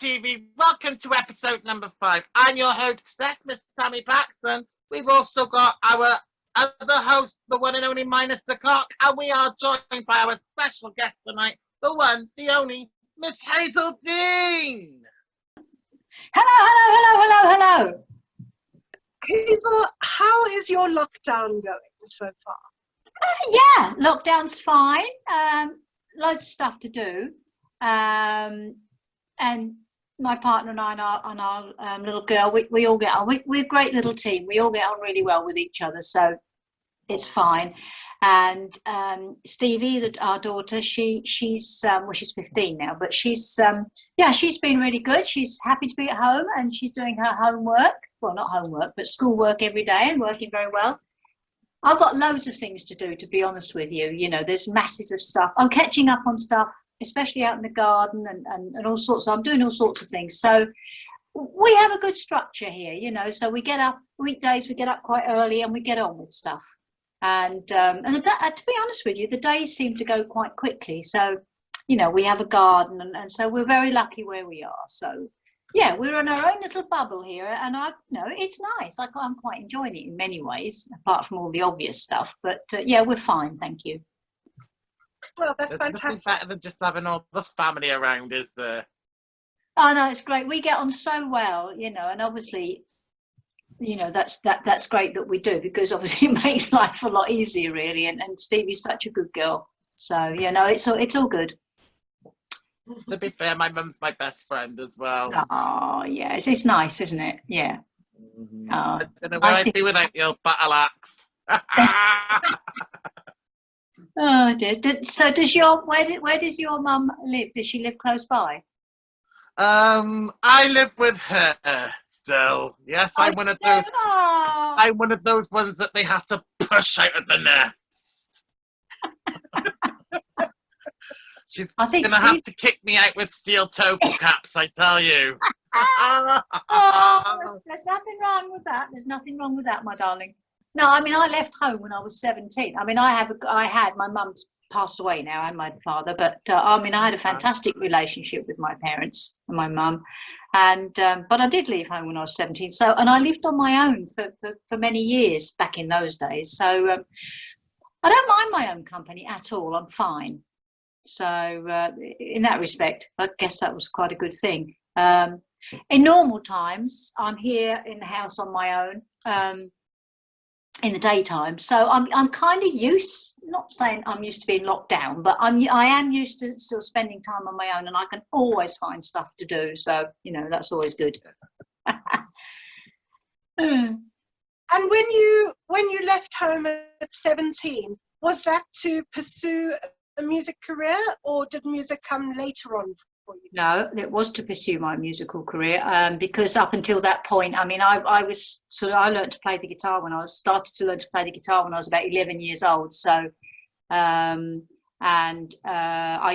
TV, welcome to episode number 5. I'm your hostess, Miss Tammy Paxton. We've also got our other host, the one and only Minus the Cock, and we are joined by our special guest tonight, the one, the only, Miss Hazel Dean. Hello. Hazel, how is your lockdown going so far? Yeah, lockdown's fine. Loads of stuff to do. And my partner and I and our little girl, we all get on. We're a great little team. We all get on really well with each other, so it's fine. And Stevie, our daughter, she's 15 now, but she's been really good. She's happy to be at home, and she's doing her homework. Well, not homework, but schoolwork every day, and working very well. I've got loads of things to do, to be honest with you. You know, there's masses of stuff. I'm catching up on stuff, especially out in the garden and all sorts. I'm doing all sorts of things. So we have a good structure here, you know. So we get up weekdays, we get up quite early, and we get on with stuff. And to be honest with you, the days seem to go quite quickly. So, you know, we have a garden, and so we're very lucky where we are. So, yeah, we're in our own little bubble here, and it's nice. I'm quite enjoying it in many ways, apart from all the obvious stuff. But yeah, we're fine, thank you. Well, that's There's fantastic. Better than just having all the family around, is there? Oh no, it's great. We get on so well, you know, and obviously, you know, that's great that we do, because obviously it makes life a lot easier, really. And Stevie's such a good girl, so you know, it's all good. To be fair, my mum's my best friend as well. Oh yes, it's nice, isn't it? Yeah. Mm-hmm. Oh, I don't know what I'd do without the old battle axe. Oh dear. So where does your mum live? Does she live close by? I live with her still. Yes, I'm one of those. Oh. I'm one of those ones that they have to push out of the nest. She's gonna have to kick me out with steel toe caps, I tell you. There's nothing wrong with that. There's nothing wrong with that, my darling. No, I mean, I left home when I was 17. I mean, my mum's passed away now, and my father, but I mean, I had a fantastic relationship with my parents and my mum, and but I did leave home when I was 17. So, and I lived on my own for many years back in those days. So I don't mind my own company at all. I'm fine. So in that respect, I guess that was quite a good thing. In normal times, I'm here in the house on my own. In the daytime, so I'm kind of used, not saying I'm used to being locked down, but I am used to still spending time on my own, and I can always find stuff to do, so you know, that's always good. And when you left home at 17, was that to pursue a music career, or did music come later on for you? No, it was to pursue my musical career, because up until that point, I mean, I learned to play the guitar when I started to learn to play the guitar when I was about 11 years old. So, I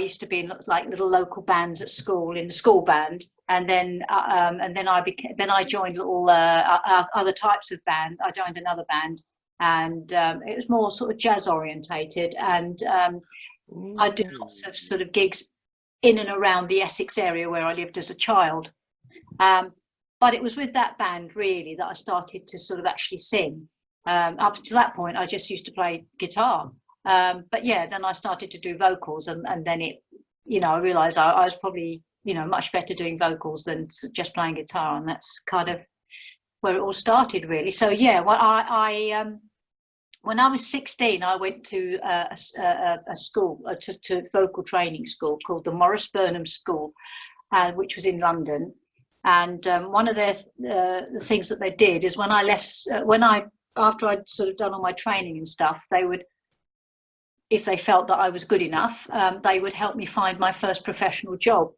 used to be in like little local bands at school, in the school band, and then I joined little other types of band. I joined another band, and it was more sort of jazz orientated, and I did lots of sort of gigs in and around the Essex area where I lived as a child. But it was with that band really that I started to sort of actually sing. Up to that point, I just used to play guitar. But yeah, then I started to do vocals, and then it, you know, I realized I was probably, you know, much better doing vocals than just playing guitar. And that's kind of where it all started really. So yeah, well, when I was 16, I went to a school, to vocal training school called the Morris Burnham School, which was in London. And one of the things that they did is when I left, after I'd sort of done all my training and stuff, they would, if they felt that I was good enough, they would help me find my first professional job.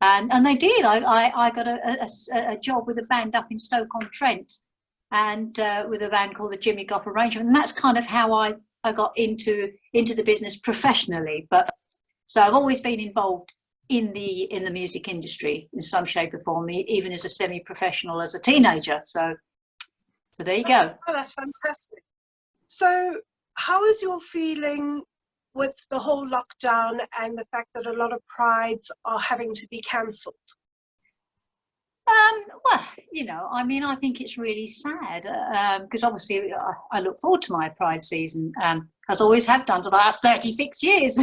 And they did. I got a job with a band up in Stoke-on-Trent. and with a band called the Jimmy Goff Arrangement, and that's kind of how I got into the business professionally. But so I've always been involved in the music industry in some shape or form, even as a semi-professional as a teenager. So there you go. Oh, that's fantastic. So how is your feeling with the whole lockdown and the fact that a lot of prides are having to be cancelled? Well, you know, I mean, I think it's really sad because obviously I look forward to my Pride season, as I always have done for the last 36 years.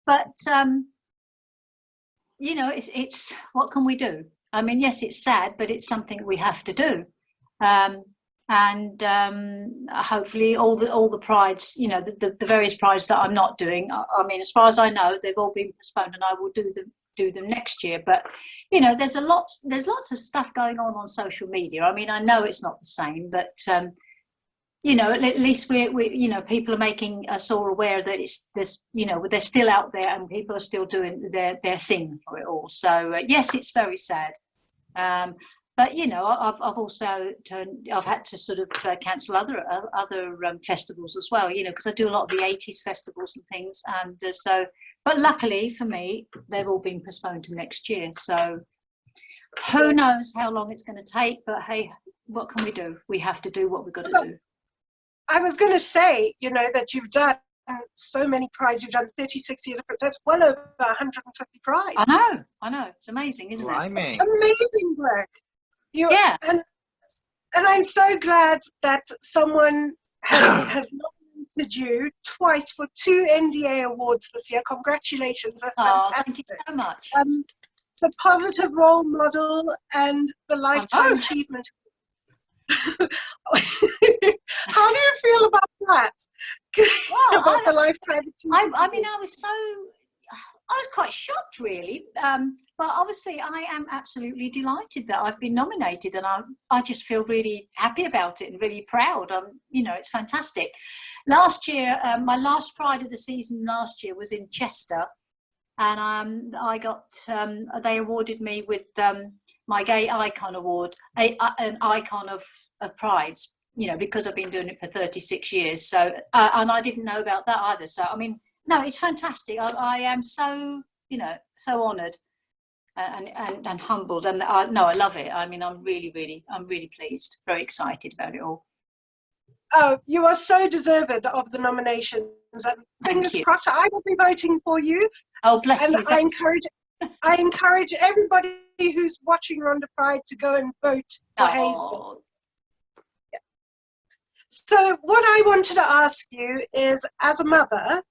But, you know, it's what can we do? I mean, yes, it's sad, but it's something we have to do. And hopefully all the prides, you know, the various prides that I'm not doing, I mean, as far as I know, they've all been postponed, and I will do them next year. But you know, there's lots of stuff going on social media. I mean, I know it's not the same, but you know, at least we you know, people are making us all aware that there's you know, they're still out there and people are still doing their thing for it all. So yes, it's very sad. But you know, I've also I've had to sort of cancel other festivals as well. You know, because I do a lot of the 80s festivals and things, and so. But luckily for me, they've all been postponed to next year. So who knows how long it's going to take? But hey, what can we do? We have to do what we've got to do. I was going to say, you know, that you've done so many prides. You've done 36 years. That's well over 150 prides. I know. It's amazing, isn't it? Amazing work. Yeah. And I'm so glad that someone has nominated you twice for 2 NDA awards this year. Congratulations. That's fantastic. Thank you so much. The positive role model and the lifetime achievement. How do you feel about that? Well, about the lifetime achievement? I mean, I was quite shocked, really. But obviously, I am absolutely delighted that I've been nominated, and I just feel really happy about it and really proud. You know, it's fantastic. Last year, my last Pride of the season last year was in Chester, and I got they awarded me with my Gay Icon Award, an icon of prides. You know, because I've been doing it for 36 years. So, and I didn't know about that either. So, I mean, no, it's fantastic. I am so, you know, so honoured. And humbled, and no, I love it. I mean, I'm really pleased, very excited about it all. Oh, you are so deserved of the nominations, and fingers crossed, I will be voting for you. Oh, bless you. I encourage everybody who's watching Ronda Pride to go and vote for Hazell. Yeah. So what I wanted to ask you is, as a mother,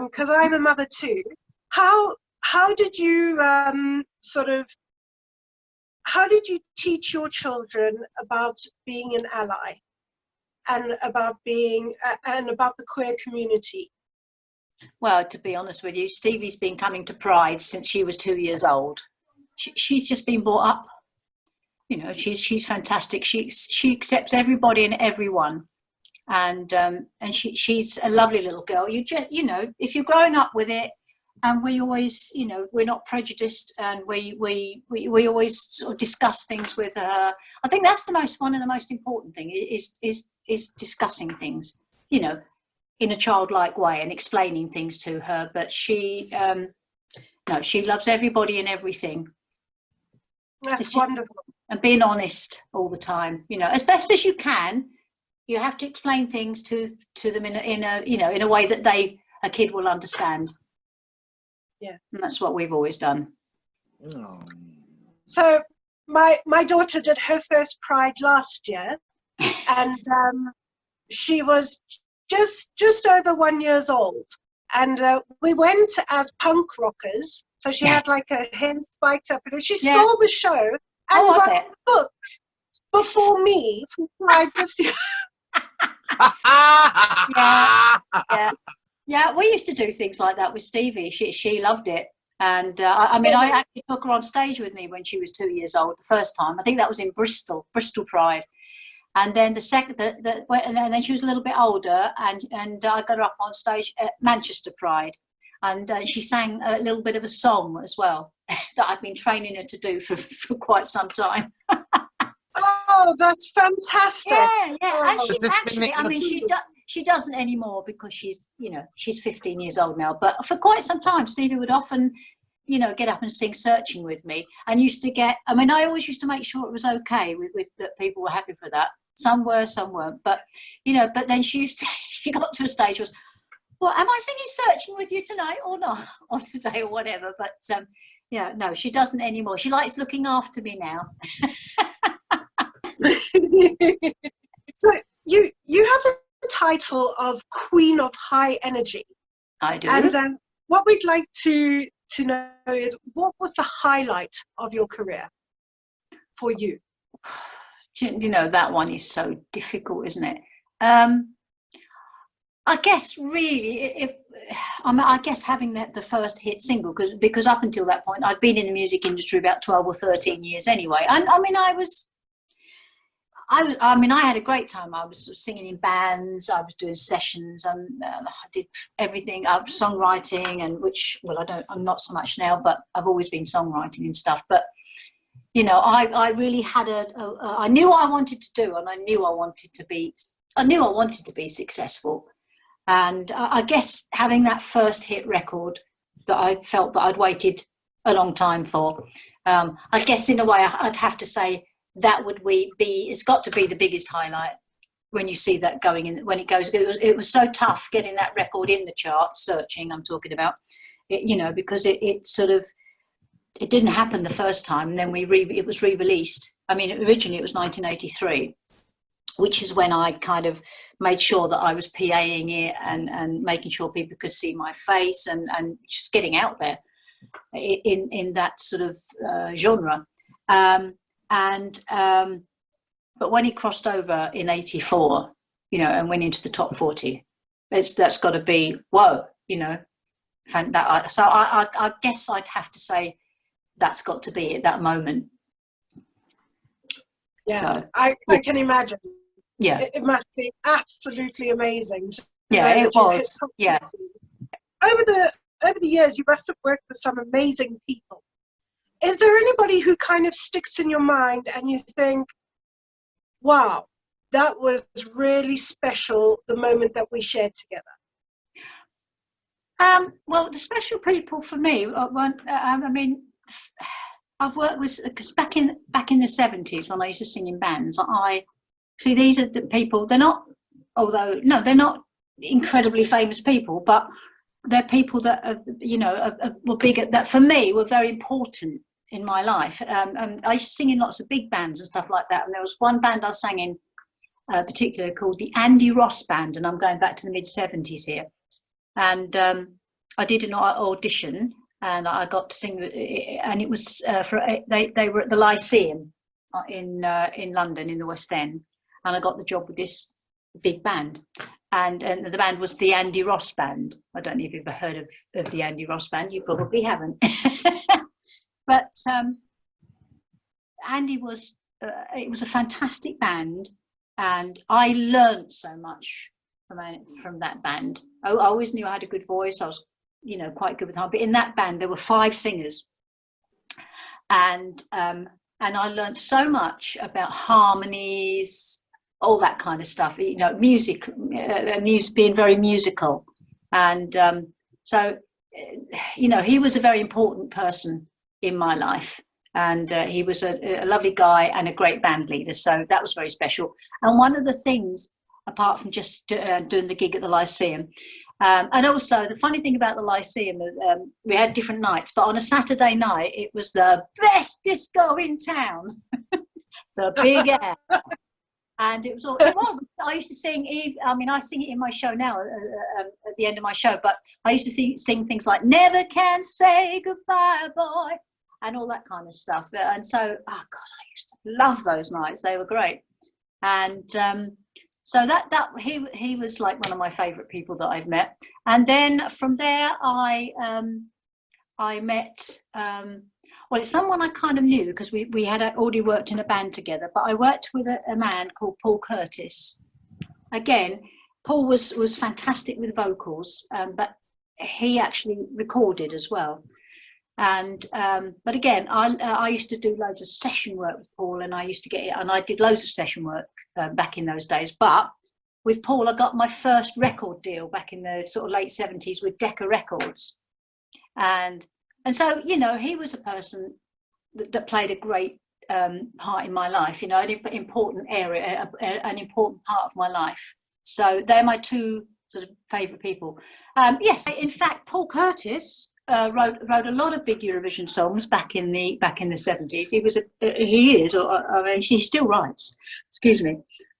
because I'm a mother too, how did you how did you teach your children about being an ally and about being and about the queer community? Well, to be honest with you, Stevie's been coming to Pride since she was 2 years old. She's just been brought up. You know, she's fantastic. She accepts everybody and everyone, and she's a lovely little girl. You know, if you're growing up with it. And we always, you know, we're not prejudiced, and we always sort of discuss things with her. I think that's one of the most important thing is discussing things, you know, in a childlike way and explaining things to her. But she loves everybody and everything. That's wonderful. And being honest all the time, you know, as best as you can. You have to explain things to them in a way that a kid will understand. Yeah, and that's what we've always done. Oh. So my daughter did her first Pride last year, and she was just over 1 year old, and we went as punk rockers. So she had like her hair spiked up, and she stole the show and got booked before me for Pride this year. Yeah, we used to do things like that with Stevie. She loved it. And I mean, I actually took her on stage with me when she was 2 years old the first time. I think that was in Bristol Pride. And then the second, and then she was a little bit older, and I got her up on stage at Manchester Pride. And she sang a little bit of a song as well that I'd been training her to do for quite some time. Oh, Oh, that's fantastic. Yeah, yeah. And Oh. she's Does this mean actually, that I mean, she doesn't anymore because she's, she's 15 years old now. But for quite some time, Stevie would often, get up and sing Searching with me, and used to get, I mean, I always used to make sure it was okay with that people were happy for that. Some were, some weren't. But, but then she got to a stage was, well, am I singing Searching with you tonight or not? Or today or whatever. But, yeah, no, she doesn't anymore. She likes looking after me now. So you have the title of Queen of High Energy. I do. And what we'd like to know is, what was the highlight of your career for you? That one is so difficult, isn't it? I guess really, I guess having the first hit single, because up until that point I'd been in the music industry about 12 or 13 years anyway, and I mean I had a great time. I was singing in bands, I was doing sessions, and I did everything. Songwriting, and I'm not so much now, but I've always been songwriting and stuff. But I really had I knew what I wanted to do, and I knew I wanted to be successful. And I guess having that first hit record that I felt that I'd waited a long time for, I guess in a way I'd have to say that it's got to be the biggest highlight when you see that going in, when it goes. It was so tough getting that record in the charts, Searching I'm talking about, because it sort of, it didn't happen the first time, and then it was re-released. I mean, originally it was 1983, which is when I kind of made sure that I was PAing it and making sure people could see my face and just getting out there in that sort of genre. But when it crossed over in 84, and went into the top 40, that's got to be, whoa, so I guess I'd have to say that's got to be at that moment. Yeah, so, I can imagine. Yeah, it must be absolutely amazing. Yeah, it was. Yeah. Over the years, you must have worked with some amazing people. Is there anybody who kind of sticks in your mind and you think, wow, that was really special, the moment that we shared together? Well, the special people for me weren't, I mean, I've worked with, because back in the 70s when I used to sing in bands, these are the people, they're not incredibly famous people, but they're people that were big, that for me were very important in my life. I used to sing in lots of big bands and stuff like that, and there was one band I sang in particular called the Andy Ross Band, and I'm going back to the mid-70s here. And I did an audition, and I got to sing, and it was they were at the Lyceum in London, in the West End, and I got the job with this big band, and the band was the Andy Ross Band. I don't know if you've ever heard of the Andy Ross Band. You probably haven't. But Andy was, it was a fantastic band, and I learned so much from that band. I always knew I had a good voice. I was, quite good with harmony. But in that band, there were 5 singers, and I learned so much about harmonies, all that kind of stuff. Music, being very musical, and so he was a very important person in my life, and he was a lovely guy and a great band leader, so that was very special. And one of the things, apart from just doing the gig at the Lyceum, and also the funny thing about the Lyceum, we had different nights, but on a Saturday night it was the best disco in town. The Big Air. And it was. I used to sing. I sing it in my show now at the end of my show. But I used to sing things like "Never Can Say Goodbye, Boy," and all that kind of stuff. And so, oh God, I used to love those nights. They were great. And so he was like one of my favourite people that I've met. And then from there, I met. Well, it's someone I kind of knew because we had already worked in a band together, but I worked with a man called Paul Curtis. Again, Paul was fantastic with vocals, but he actually recorded as well. And but again, I used to do loads of session work with Paul, and I did loads of session work back in those days. But with Paul, I got my first record deal back in the sort of late 70s with Decca Records, and so, you know, he was a person that played a great part in my life, you know, an important area, an important part of my life. So they're my two sort of favourite people. Yes, in fact, Paul Curtis wrote a lot of big Eurovision songs back in the 70s. He still writes. Excuse me.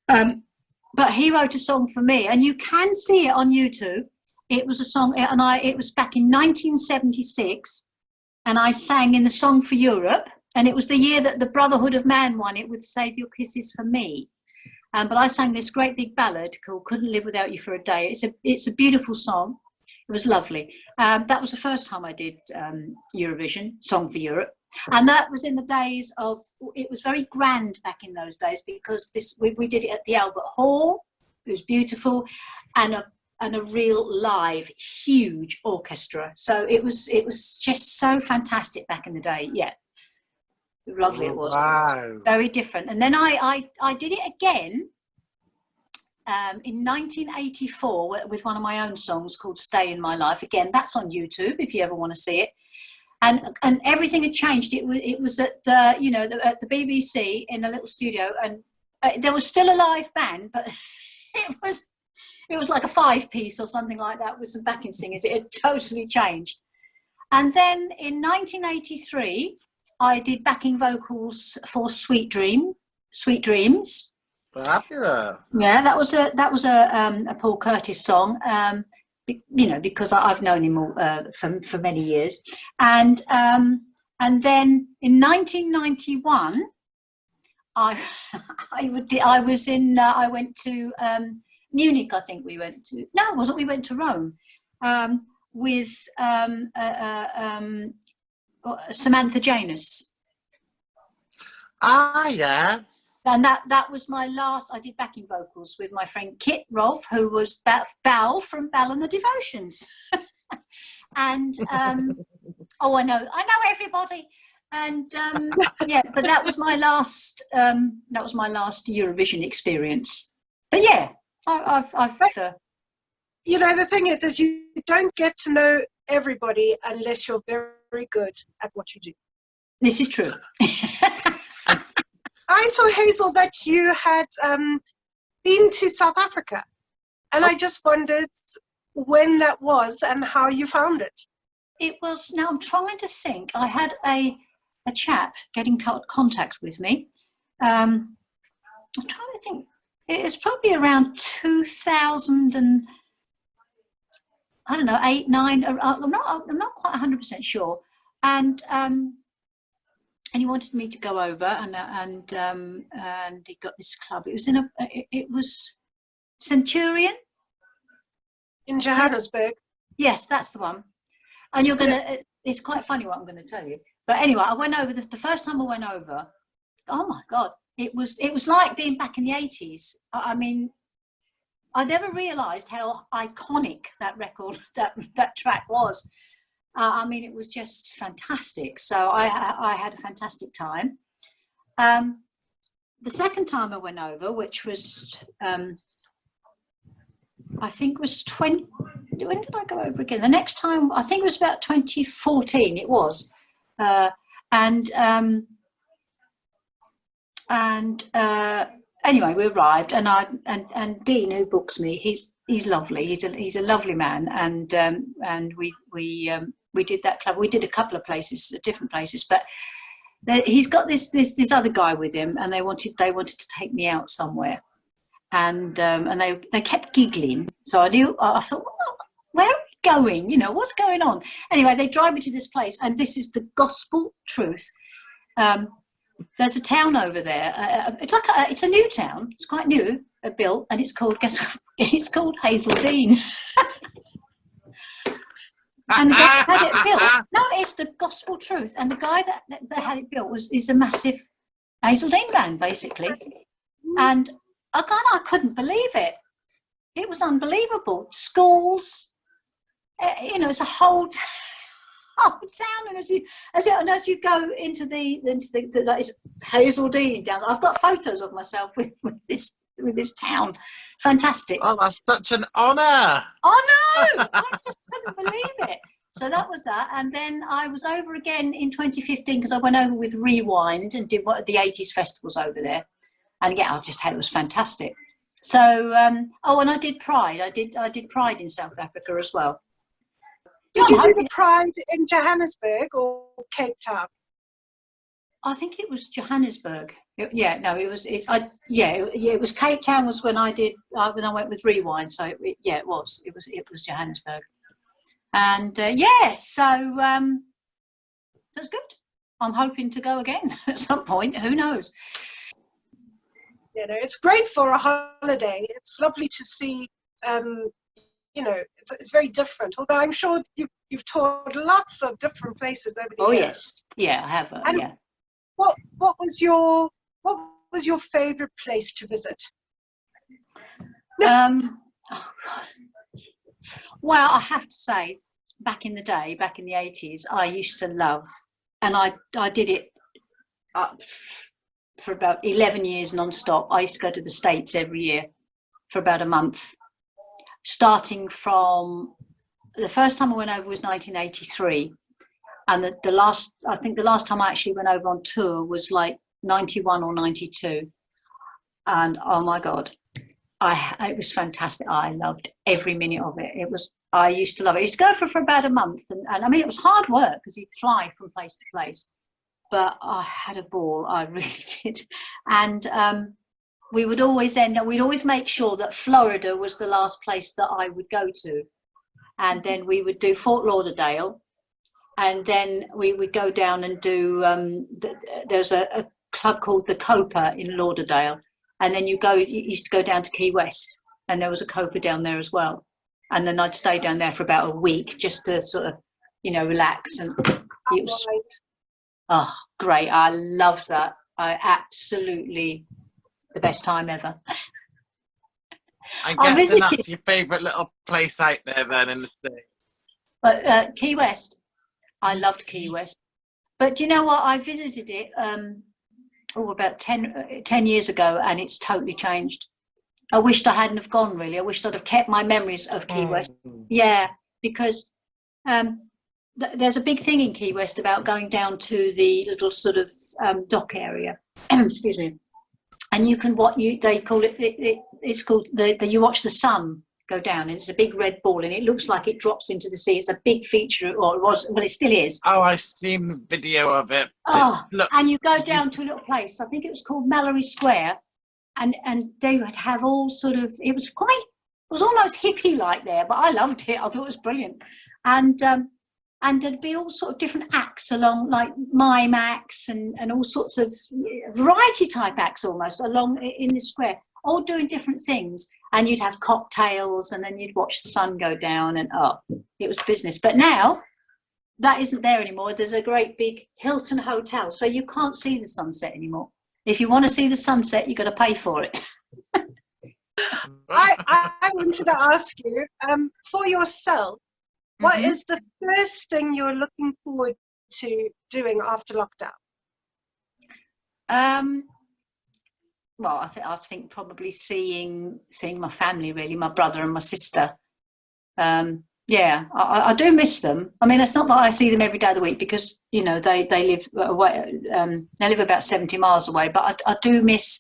But he wrote a song for me, and you can see it on YouTube. It was a song, and it was back in 1976, and I sang in the Song for Europe, and it was the year that the Brotherhood of Man won it with "Save Your Kisses for Me." But I sang this great big ballad called "Couldn't Live Without You for a Day." It's a beautiful song. It was lovely. That was the first time I did Eurovision, Song for Europe. And that was in the days of, it was very grand back in those days, because we did it at the Albert Hall. It was beautiful, and a real live, huge orchestra. So it was just so fantastic back in the day. Yeah, lovely it was. Wow. Very different. And then I did it again in 1984 with one of my own songs called "Stay in My Life." Again, that's on YouTube if you ever want to see it. And everything had changed. It was at the, you know, at the BBC in a little studio, and there was still a live band, but it was like a 5-piece or something like that with some backing singers. It had totally changed. And then in 1983, I did backing vocals for Sweet Dreams. Fabulous. Yeah, that was a Paul Curtis song. You know, because I've known him for many years, and then in 1991, I went to Munich. I think we went to, no, it wasn't. We went to Rome with Samantha Janus. Ah, yes. And that was my last. I did backing vocals with my friend Kit Rolfe, who was Bal from Bal and the Devotions. And oh, I know everybody. And yeah, but that was my last. That was my last Eurovision experience. But yeah, I've You know, the thing is you don't get to know everybody unless you're very, very good at what you do. This is true. I saw, Hazel, that you had been to South Africa, and I just wondered when that was and how you found it. It was, now I'm trying to think. I had a chap get in contact with me. I'm trying to think. It was probably around 2000 and, I don't know, 8, 9. I'm not quite 100% sure. And he wanted me to go over, and he got this club. It was Centurion In Johannesburg. Yes, that's the one. And you're gonna. It's quite funny what I'm going to tell you. But anyway, I went over the first time I went over. Oh my God! It was like being back in the 80s. I mean, I never realised how iconic that record, that track was. I mean, it was just fantastic. So I had a fantastic time. The second time I went over, which was, I think was 20, when did I go over again? The next time, I think it was about 2014, it was. Anyway, we arrived, and Dean, who books me, he's lovely. He's a lovely man, and we did that club. We did a couple of places, different places, but he's got this other guy with him, and they wanted to take me out somewhere, and they kept giggling. So I thought, well, where are we going? You know, what's going on? Anyway, they drive me to this place, and this is the gospel truth. There's a town over there. It's a new town. It's quite new, built, and it's called Hazeldean. And the guy that had it built. No, it's the gospel truth. And the guy that had it built is a massive Hazeldean band, basically. And I couldn't believe it. It was unbelievable. Schools, you know, it's a whole whole town. And as you go into the like, it's Hazeldean down, I've got photos of myself with this town. Fantastic. Oh, that's such an honour. Oh no, I just couldn't believe it. So that was that. And then I was over again in 2015 because I went over with Rewind and did the 80s festivals over there. And again, it was fantastic. So, and I did Pride. I did Pride in South Africa as well. Did you do the Pride in Johannesburg or Cape Town? I think it was Johannesburg. It was Cape Town was when I did when I went with Rewind. So it was Johannesburg. And so that's good. I'm hoping to go again at some point. Who knows? You know, it's great for a holiday. It's lovely to see. You know, it's very different. Although I'm sure you've toured lots of different places over the years. Yes, yeah, I have. And what was your favourite place to visit? Well, I have to say, back in the day, back in the 80s, I used to love, and I did it for about 11 years non-stop. I used to go to the States every year for about a month, starting from the first time I went over was 1983, and the last time I actually went over on tour was like 91 or 92, and oh my God, it was fantastic. I loved every minute of it. I used to love it. I used to go for about a month, and I mean it was hard work because you'd fly from place to place, but I had a ball. I really did. And we would always we'd always make sure that Florida was the last place that I would go to, and then we would do Fort Lauderdale, and then we would go down and do there's a club called the Copa in Lauderdale, and then you used to go down to Key West, and there was a Copa down there as well, and then I'd stay down there for about a week just to sort of relax, and it was great. I loved that. I absolutely the best time ever. I'm guessing that's your favourite little place out there then in the States. But Key West, I loved Key West. But do you know what? I visited it about 10 years ago, and it's totally changed. I wished I hadn't have gone, really. I wished I'd have kept my memories of Key West. Yeah, because there's a big thing in Key West about going down to the little sort of dock area. Excuse me. And you can they call it. It's called you watch the sun go down, and it's a big red ball, and it looks like it drops into the sea. It's a big feature, or it was. Well, it still is. Oh, I've seen the video of it. And you go down to a little place. I think it was called Mallory Square, and they would have all sort of. It was almost hippie like there, but I loved it. I thought it was brilliant, and there'd be all sort of different acts along, like mime acts and all sorts of variety type acts almost along in the square, all doing different things. And you'd have cocktails, and then you'd watch the sun go down, and it was business. But now that isn't there anymore. There's a great big Hilton hotel, so you can't see the sunset anymore. If you want to see the sunset, you've got to pay for it. I wanted to ask you, for yourself, what is the first thing you're looking forward to doing after lockdown? Well, I think probably seeing my family, really, my brother and my sister. I do miss them. I mean, it's not that I see them every day of the week because they live away. They live about 70 miles away. But I do miss.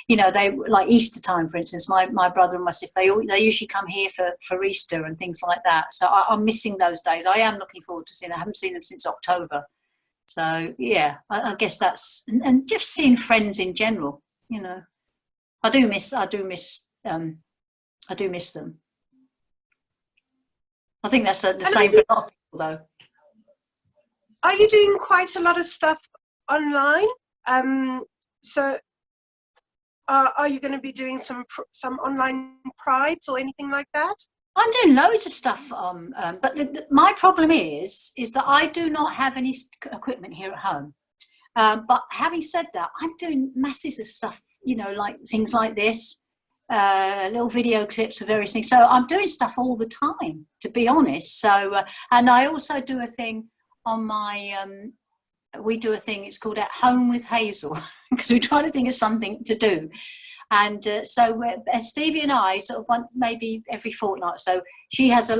They like Easter time, for instance. My brother and my sister, they usually come here for Easter and things like that. So I'm missing those days. I am looking forward to seeing them. I haven't seen them since October. So yeah, I guess that's and just seeing friends in general. I do miss them. I think that's the same for a lot of people, though. Are you doing quite a lot of stuff online? So. Are you going to be doing some online prides or anything like that? I'm doing loads of stuff, but my problem is that I do not have any equipment here at home. But having said that, I'm doing masses of stuff, like things like this, little video clips of various things. So I'm doing stuff all the time, to be honest. So, and I also do a thing on my we do a thing, it's called At Home with Hazell, because we're trying to think of something to do. And so Stevie and I sort of maybe every fortnight, so she has a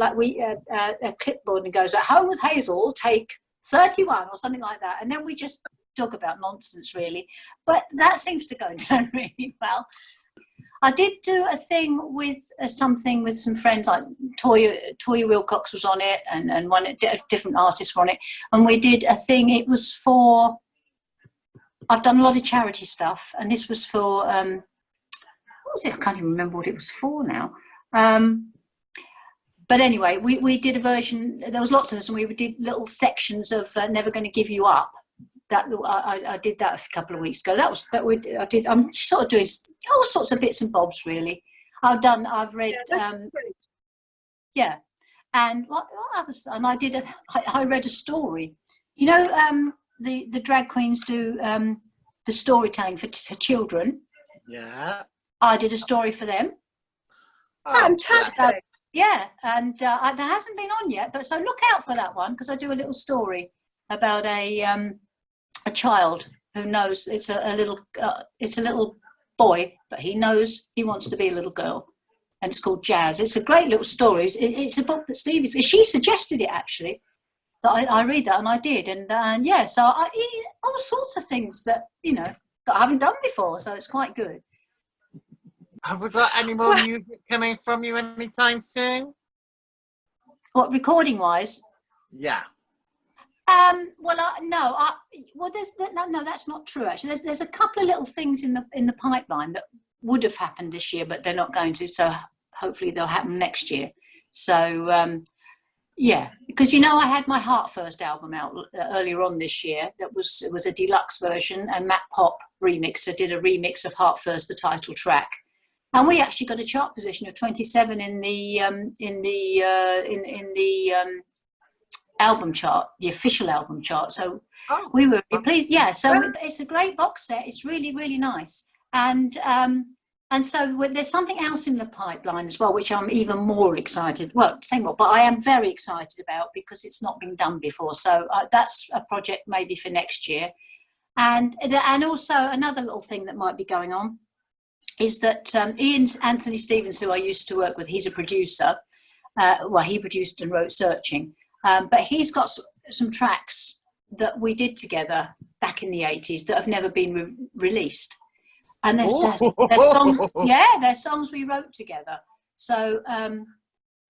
clipboard and goes, At Home with Hazell, take 31 or something like that. And then we just talk about nonsense, really. But that seems to go down really well. I did do a thing with something with some friends, like Toya Wilcox was on it, and different artists were on it. And we did a thing, it was for, I've done a lot of charity stuff, and this was for, what was it? I can't even remember what it was for now. But anyway, we did a version, there was lots of us, and we did little sections of Never Going to Give You Up. That I did that a couple of weeks ago. I'm sort of doing all sorts of bits and bobs, really. I've read, yeah. And what other stuff? And I read a story. You know, the drag queens do the storytelling for children. Yeah. I did a story for them. Fantastic. Yeah, and there hasn't been on yet, but so look out for that one, because I do a little story about a child who knows it's a little boy, but he knows he wants to be a little girl, and it's called Jazz. It's a great little story. It's a book that she suggested it, actually, that I read that, and I did, and yeah, so all sorts of things that that I haven't done before, so it's quite good. Have we got any more music coming from you anytime soon? What, recording wise? Yeah. No, that's not true, actually. There's a couple of little things in the pipeline that would have happened this year, but they're not going to, so hopefully they'll happen next year. So yeah, because I had my Heart First album out earlier on this year. It was a deluxe version, and Matt Pop remixer did a remix of Heart First, the title track, and we actually got a chart position of 27 in the album chart, the official album chart. So we were really pleased. Yeah, so it's a great box set. It's really, really nice. And so there's something else in the pipeline as well, which I'm even more excited. Well, same what, but I am very excited about, because it's not been done before. So that's a project maybe for next year. And also another little thing that might be going on is that Ian Anthony Stevens, who I used to work with, he's a producer. He produced and wrote Searching. But he's got some tracks that we did together back in the 80s that have never been released. And they're songs, they're songs we wrote together. So, and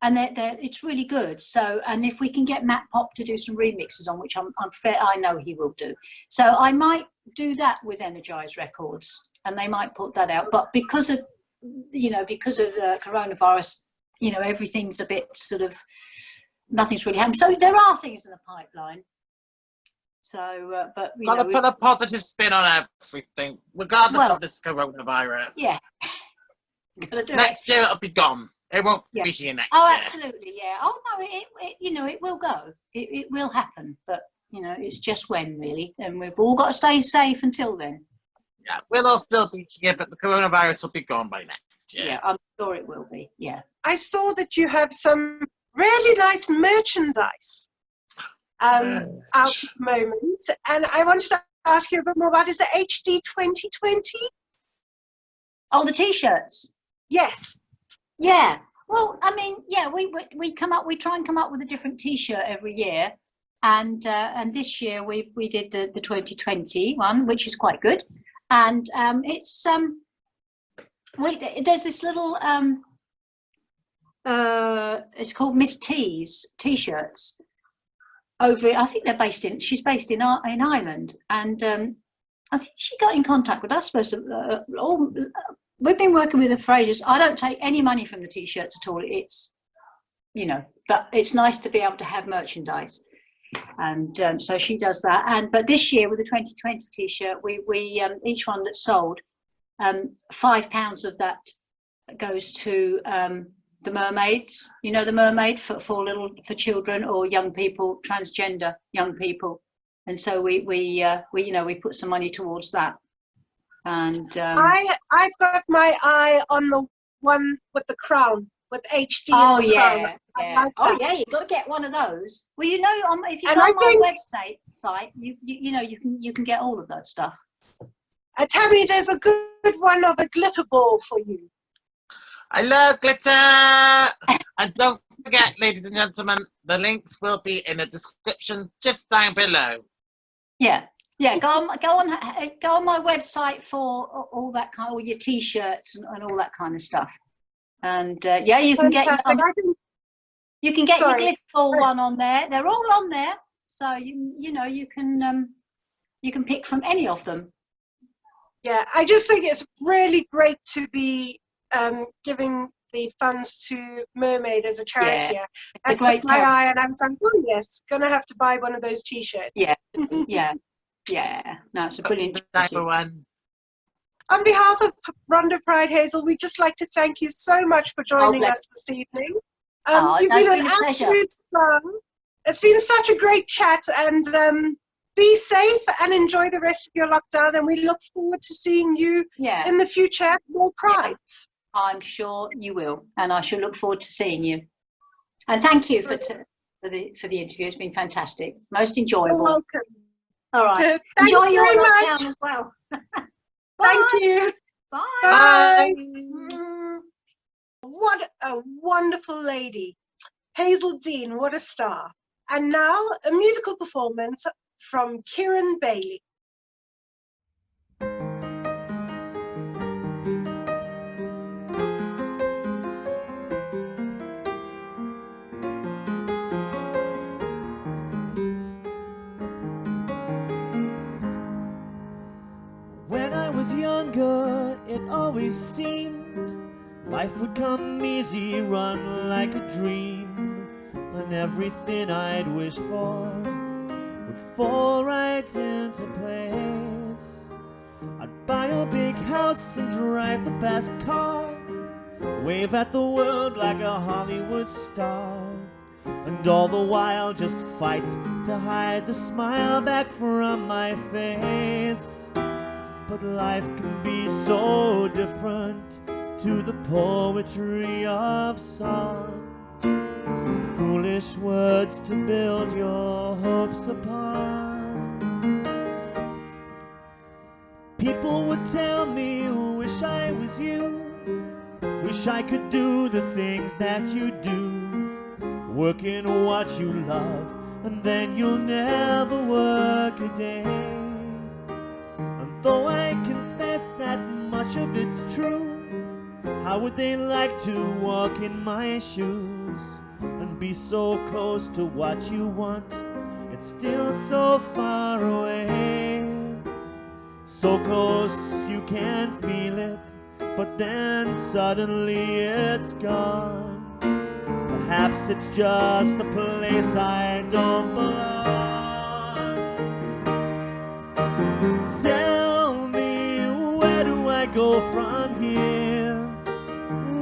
it's really good. So, and if we can get Matt Pop to do some remixes on, which I know he will do. So I might do that with HI-NRG Records, and they might put that out. But because of coronavirus, everything's a bit sort of, nothing's really happened. So there are things in the pipeline. So, but gotta put a positive spin on everything, regardless of this coronavirus. Yeah. Gotta do next year it'll be gone. It won't be here next year. Oh, absolutely, yeah. Oh no, it will go. It will happen, but it's just when, really, and we've all got to stay safe until then. Yeah, we'll all still be here, but the coronavirus will be gone by next year. Yeah, I'm sure it will be. Yeah. I saw that you have some really nice merchandise out at the moment, and I wanted to ask you a bit more about, is it HD 2020? Oh, the t-shirts. Yes. Yeah. Well, I mean, yeah, we try and come up with a different t-shirt every year, and this year we did the 2020 one, which is quite good, and it's there's this little it's called Miss T's t-shirts. Over, I think she's based in Ireland, and I think she got in contact with us. We've been working with her for ages. I don't take any money from the t-shirts at all. It's, but it's nice to be able to have merchandise, and so she does that. But this year with the 2020 t-shirt, we each one that's sold, £5 of that goes to the mermaids, the mermaid for children or young people, transgender young people, and so we put some money towards that. And I've got my eye on the one with the crown with HD. Oh, in the yeah. phone. I Yeah. like Oh, that. yeah, you've got to get one of those. Well, you know, if you And go I on my think- website, you know, you can get all of that stuff. Tammy, there's a good one of a glitter ball for you. I love glitter! And don't forget, ladies and gentlemen, the links will be in the description just down below. Yeah. Yeah, go on my website for all that kind, all your t-shirts and all that kind of stuff. And yeah, you can Fantastic. I think you can get Sorry. your glitter ball one on there. They're all on there, so you know you can pick from any of them. Yeah, I just think it's really great to be giving the funds to Mermaid as a charity. Yeah, I a great took my charity. eye and I was like, oh yes, gonna have to buy one of those t-shirts. Yeah. Yeah. No, it's a brilliant Thank charity. you, everyone. On behalf of Rhondda Pride Hazell, we'd just like to thank you so much for joining bless us this evening. Oh, You've no, it's been an been a pleasure. absolute fun. It's been such a great chat, and be safe and enjoy the rest of your lockdown. And we look forward to seeing you Yeah, in the future at more prides. I'm sure you will, and I shall look forward to seeing you. And thank you for the interview. It's been fantastic, most enjoyable. You're welcome. All right, Thanks enjoy your very lockdown much. as well. Thank you. Bye. Bye. Mm. What a wonderful lady. Hazel Dean, what a star. And now a musical performance from Kieran Bailey. When I was younger, it always seemed life would come easy, run like a dream, and everything I'd wished for would fall right into place. I'd buy a big house and drive the best car, wave at the world like a Hollywood star, and all the while just fight to hide the smile back from my face. But life can be so different to the poetry of song. Foolish words to build your hopes upon. People would tell me, wish I was you, wish I could do the things that you do, work in what you love, and then you'll never work a day. Though I confess that much of it's true, how would they like to walk in my shoes and be so close to what you want? It's still so far away, so close you can feel it, but then suddenly it's gone. Perhaps it's just a place I don't belong. Tell me, where do I go from here?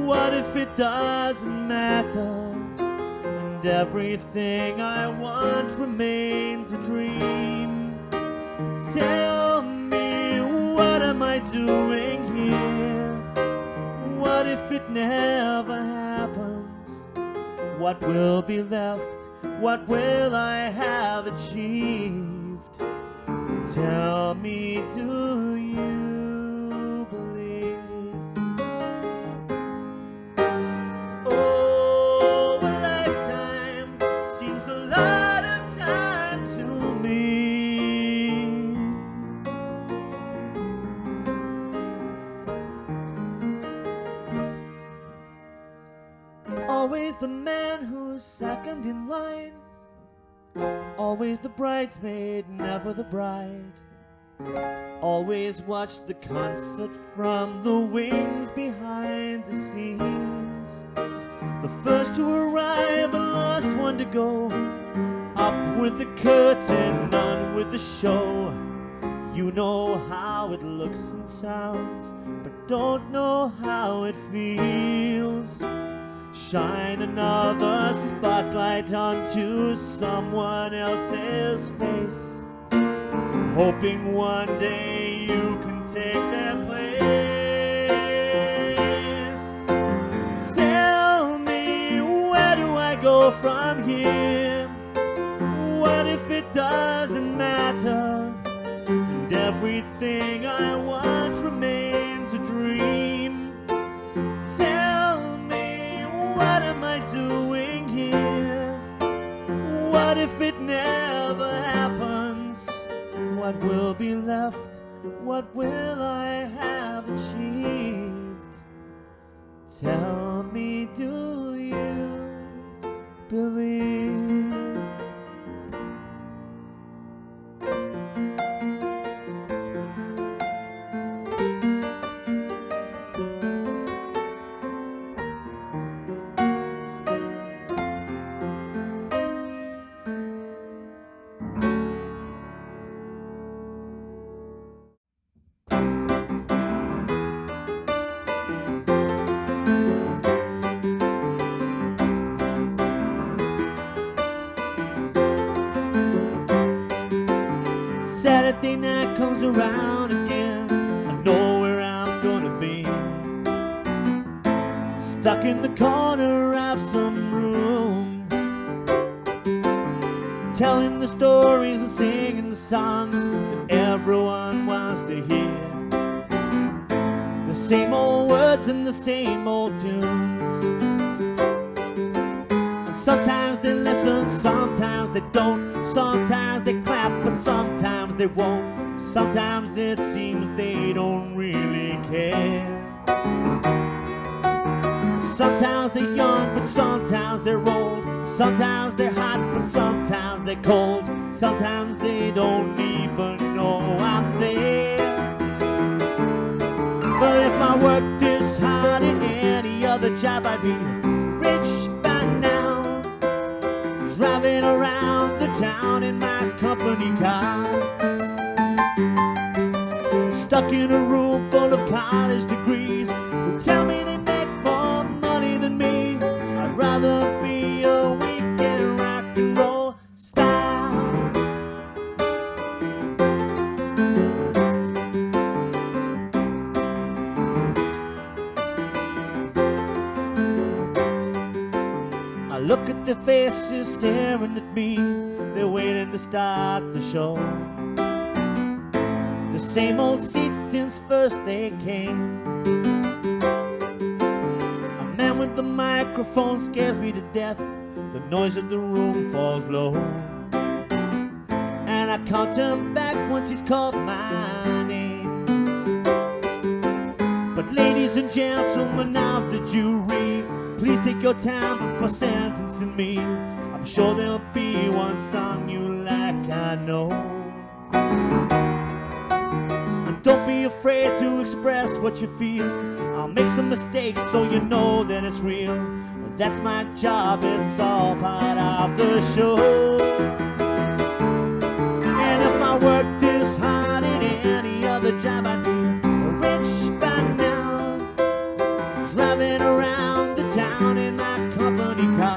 What if it doesn't matter, and everything I want remains a dream? Tell me, what am I doing here? What if it never happens? What will be left? What will I have achieved? Tell me, do you believe? Oh, a lifetime seems a lot of time to me. Always the man who's second in line, always the bridesmaid, never the bride. Always watch the concert from the wings behind the scenes. The first to arrive and last one to go. Up with the curtain, on with the show. You know how it looks and sounds, but don't know how it feels. Shine another spotlight onto someone else's face, hoping one day you can take their place. Tell me, from here? What if it doesn't matter, and everything I want remains a dream? Tell me, what am I doing here? What if it never happens? What will be left? What will I have achieved? Tell me, do you believe? Saturday night comes around again. I know where I'm gonna be, stuck in the corner of some room, telling the stories and singing the songs that everyone wants to hear. The same old words and the same old tunes. And sometimes they listen, sometimes they don't. Sometimes they clap, but sometimes they won't. Sometimes it seems they don't really care. Sometimes they're young, but sometimes they're old. Sometimes they're hot, but sometimes they're cold. Sometimes they don't even know I'm there. But if I worked this hard in any other job, I'd be rich by now, driving around the town in my company car, stuck in a room full of college degrees who tell me they make more money than me. I'd rather be a weekend rock and roll star. I look at their faces staring at me. They're waiting to start the show. The same old seats since first they came. A man with the microphone scares me to death. The noise of the room falls low, and I can't turn back once he's called my name. But ladies and gentlemen of the jury, please take your time before sentencing me. I'm sure there'll be one song you like, I know. And don't be afraid to express what you feel. I'll make some mistakes so you know that it's real. But that's my job, it's all part of the show. And if I worked this hard in any other job, I'd be rich by now, driving around the town in my company car.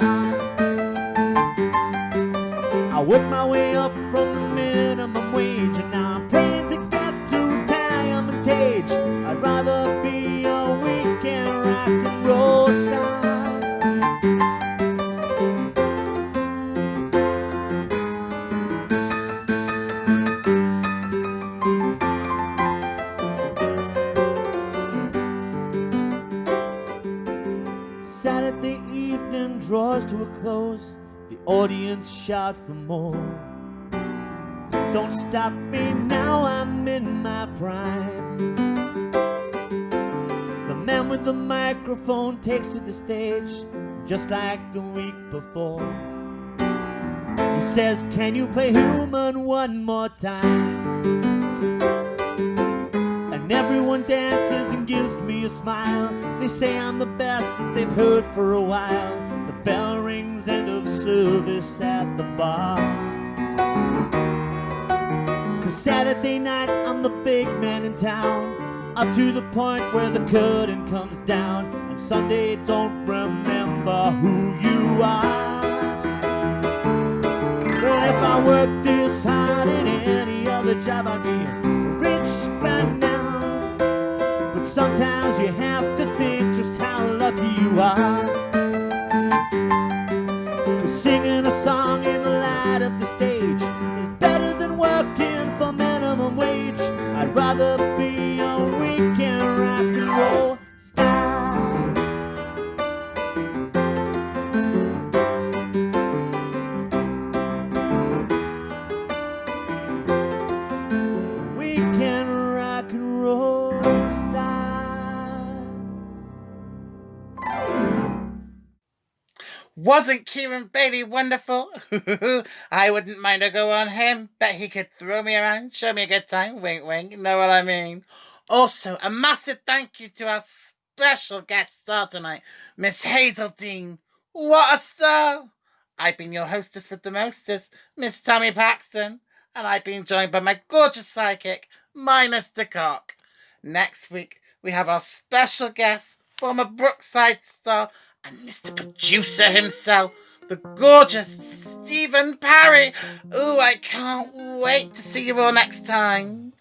I worked my way up from the minimum wage, and now I'm praying to get to Diamond Cage. I'd rather be a weekend rock and roll star. Saturday evening draws to a close. The audience shout for more. Don't stop me now, I'm in my prime. The man with the microphone takes to the stage, just like the week before. He says, can you play Human one more time? And everyone dances and gives me a smile. They say I'm the best that they've heard for a while. The bell rings, end of service at the bar. 'Cause Saturday night I'm the big man in town, up to the point where the curtain comes down. And Sunday don't remember who you are. But if I worked this hard in any other job, I'd be rich by now. But sometimes you have to think just how lucky you are. 'Cause Wasn't Kieran Bailey wonderful? I wouldn't mind a go on him. Bet he could throw me around, show me a good time. Wink, wink. Know what I mean? Also, a massive thank you to our special guest star tonight, Miss Hazell Dean. What a star! I've been your hostess with the mostest, Miss Tammy Paxton, and I've been joined by my gorgeous psychic, Minus the Cock. Next week, we have our special guest, former Brookside star, and Mr. Producer himself, the gorgeous Stephen Parry. Ooh, I can't wait to see you all next time.